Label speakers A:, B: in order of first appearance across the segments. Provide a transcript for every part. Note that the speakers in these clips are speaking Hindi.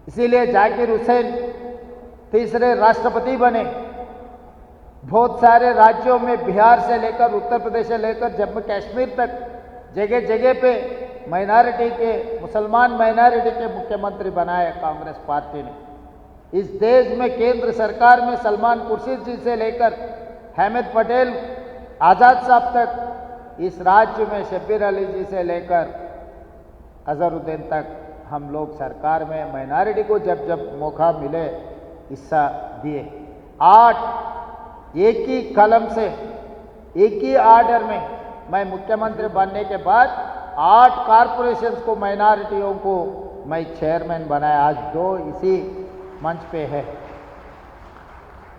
A: इसीलिए जाकिर हुसैन तीसरे राष्ट्रपति बने। बहुत सारे राज्यों में बिहार से लेकर उत्तर प्रदेश से लेकर जम्मू कश्मीर तक जगह जगह पे माइनॉरिटी के, मुसलमान माइनॉरिटी के मुख्यमंत्री बनाए कांग्रेस पार्टी ने। इस देश में केंद्र सरकार में सलमान खुर्शीद जी से लेकर अहमद पटेल, आज़ाद साहब तक, इस राज्य में शब्बीर अली जी से लेकर अजहरुद्दीन तक हम लोग सरकार में माइनॉरिटी को जब जब मौका मिले हिस्सा दिए। 8 एक ही कलम से, एक ही आर्डर में मैं मुख्यमंत्री बनने के बाद 8 कॉरपोरेशंस को, माइनॉरिटियों को मैं चेयरमैन बनाया। आज 2 इसी मंच पे है।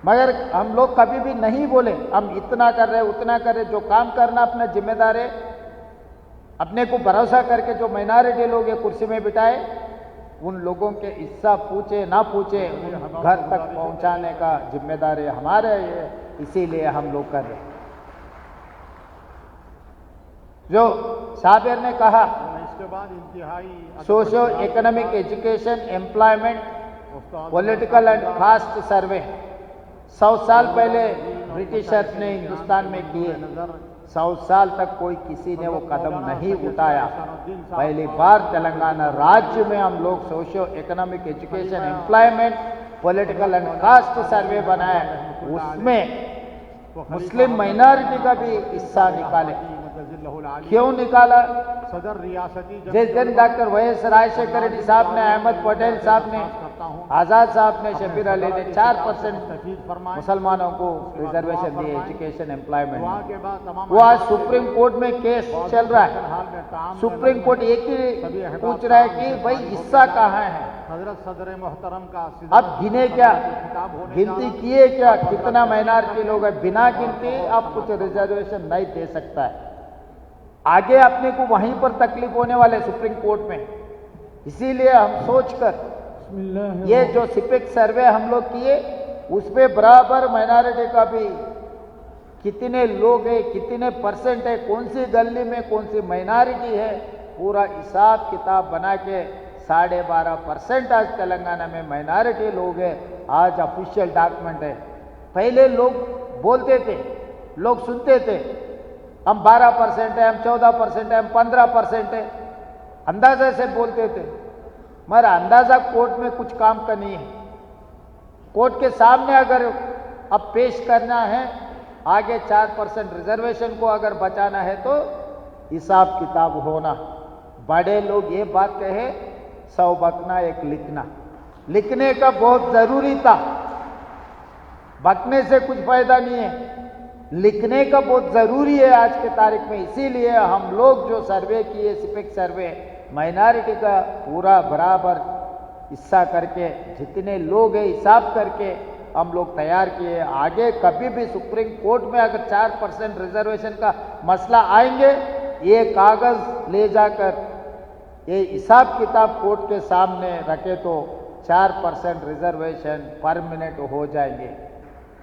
A: मगर हम लोग कभी भी नहीं बोले हम इतना कर रहे उतना कर रहे। जो काम करना अपना जिम्मेदार है। अपने को भरोसा करके जो माइनॉरिटी लोग ये कुर्सी में बिठाए, उन लोगों के हिस्सा पूछे ना पूछे घर तक पहुंचाने का जिम्मेदारी हमारे है। इसीलिए हम लोग कर रहे। जो साबिर ने कहा,
B: इसके बाद इंतहाई
A: socio economic education, employment, political and cast सर्वे 100 साल पहले ब्रिटिशर्स ने हिंदुस्तान में किए। 100 साल तक कोई किसी ने वो कदम नहीं उठाया। पहली बार तेलंगाना राज्य में हम लोग socio economic education, employment, political and cast सर्वे बनाए। उसमें मुस्लिम माइनॉरिटी का भी हिस्सा निकाले। क्यों निकाला?
B: सदर रियासती
A: जिस दिन डॉक्टर वाईएस राजशेखर रेड्डी साहब ने, अहमद पटेल साहब ने, आज़ाद साहब ने, शब्बीर अली ने 4% मुसलमानों को रिजर्वेशन दिए एजुकेशन, एम्प्लॉयमेंट। वो आज सुप्रीम कोर्ट में केस चल रहा है। सुप्रीम कोर्ट एक ही पूछ रहा है कि भाई हिस्सा कहाँ है।
B: हजरत सदर मोहतरम का
A: अब गिने क्या, गिनती किए क्या, कितना माइनॉरिटी लोग है। बिना गिनती आप कुछ रिजर्वेशन नहीं दे सकता है। आगे अपने को वहीं पर तकलीफ होने वाले सुप्रीम कोर्ट में। इसीलिए हम सोचकर ये जो सिपेक सर्वे हम लोग किए, उसमें बराबर माइनॉरिटी का भी कितने लोग हैं, कितने परसेंट है, कौन सी गली में कौन सी माइनॉरिटी है, पूरा हिसाब किताब बना के 12.5% आज तेलंगाना में माइनॉरिटी लोग हैं। आज ऑफिशियल डॉक्यूमेंट है। पहले लोग बोलते थे, लोग सुनते थे, हम 12% है, हम 14% है, हम 15% है, अंदाजे से बोलते थे। मगर अंदाजा कोर्ट में कुछ काम का नहीं है। कोर्ट के सामने अगर अब पेश करना है, आगे 4% रिजर्वेशन को अगर बचाना है तो हिसाब किताब होना। बड़े लोग ये बात कहे, 100 बकना 1 लिखना। लिखने का बहुत जरूरी था, बकने से कुछ फायदा नहीं है। लिखने का बहुत जरूरी है आज के तारीख में। इसीलिए हम लोग जो सर्वे किए, सिपेक सर्वे, माइनॉरिटी का पूरा बराबर हिस्सा करके, जितने लोग हैं हिसाब करके हम लोग तैयार किए। आगे कभी भी सुप्रीम कोर्ट में अगर 4% रिजर्वेशन का मसला आएंगे, ये कागज ले जाकर ये हिसाब किताब कोर्ट के सामने रखे तो 4% रिजर्वेशन परमानेंट हो जाएंगे।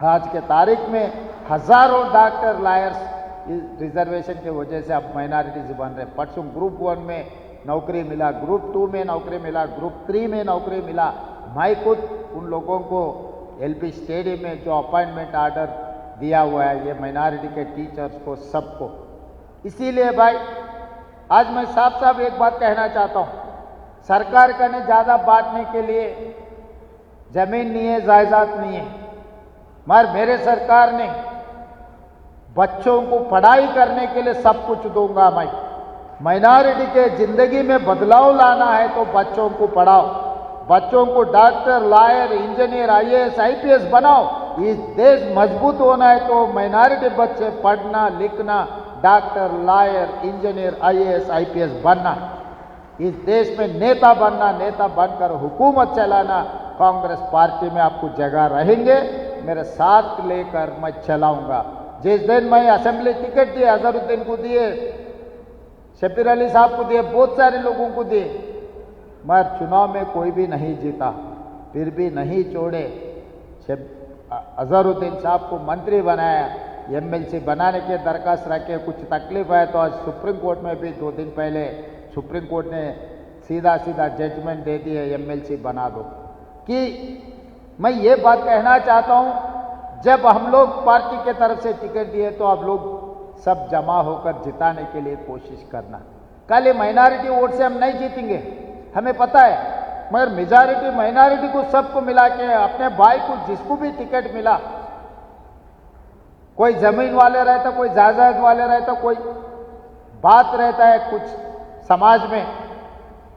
A: आज के तारीख में हजारों डॉक्टर, लायर्स रिजर्वेशन की वजह से अब माइनॉरिटीज बन रहे। परसों ग्रुप 1 में नौकरी मिला, ग्रुप 2 में नौकरी मिला, ग्रुप 3 में नौकरी मिला। मैं खुद उन लोगों को एलपी स्टेडियम में जो अपॉइंटमेंट आर्डर दिया हुआ है, ये माइनॉरिटी के टीचर्स को, सबको। इसीलिए भाई आज मैं साफ साफ एक बात कहना चाहता हूँ, सरकार का ने ज़्यादा बांटने के लिए जमीन नहीं है, जायदाद नहीं है, मगर मेरे सरकार ने बच्चों को पढ़ाई करने के लिए सब कुछ दूंगा। मैं माइनॉरिटी के जिंदगी में बदलाव लाना है तो बच्चों को पढ़ाओ, बच्चों को doctor, lawyer, engineer, IAS, IPS बनाओ। इस देश मजबूत होना है तो माइनॉरिटी बच्चे पढ़ना, लिखना, doctor, lawyer, engineer, IAS, IPS बनना। इस देश में नेता बनना, नेता बनकर हुकूमत चलाना। कांग्रेस पार्टी में आपको जगह रहेंगे, मेरे साथ लेकर मैं चलाऊंगा। जिस दिन मैं असेंबली टिकट दिए, अजहरुद्दीन को दिए, शब्बीर अली साहब को दिए, बहुत सारे लोगों को दिए, मगर चुनाव में कोई भी नहीं जीता, फिर भी नहीं छोड़े। अजहरुद्दीन साहब को मंत्री बनाया, एमएलसी बनाने के दरखास्त रखे। कुछ तकलीफ है तो आज सुप्रीम कोर्ट में भी 2 दिन पहले सुप्रीम कोर्ट ने सीधा सीधा जजमेंट दे दिए एमएलसी बना दो। कि मैं ये बात कहना चाहता हूं, जब हम लोग पार्टी के तरफ से टिकट दिए तो आप लोग सब जमा होकर जिताने के लिए कोशिश करना। कल ये माइनॉरिटी वोट से हम नहीं जीतेंगे, हमें पता है, मगर मेजॉरिटी माइनॉरिटी को सबको मिला के अपने भाई को जिसको भी टिकट मिला, कोई जमीन वाले रहता, कोई जायदाद वाले रहता, कोई बात रहता है कुछ समाज में,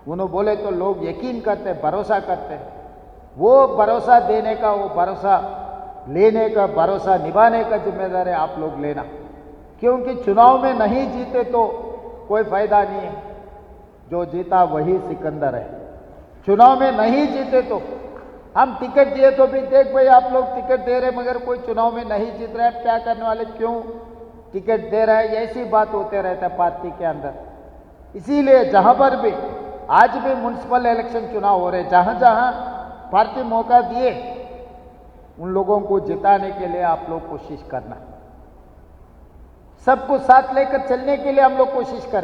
A: उन्होंने बोले तो लोग यकीन करते, भरोसा करते। वो भरोसा देने का, वो भरोसा लेने का, भरोसा निभाने का जिम्मेदारी आप लोग लेना। क्योंकि चुनाव में नहीं जीते तो कोई फायदा नहीं है, जो जीता वही सिकंदर है। चुनाव में नहीं जीते तो हम टिकट दिए तो भी देख भाई आप लोग टिकट दे रहे मगर कोई चुनाव में नहीं जीत रहा है, क्या करने वाले, क्यों टिकट दे रहा है, ऐसी बात होते रहता है पार्टी के अंदर। इसीलिए जहां पर भी आज भी म्युनिसिपल इलेक्शन चुनाव हो रहे, जहां जहां पार्टी मौका दिए उन लोगों को जिताने के लिए आप लोग कोशिश करना, सबको साथ लेकर चलने के लिए हम लोग कोशिश करें।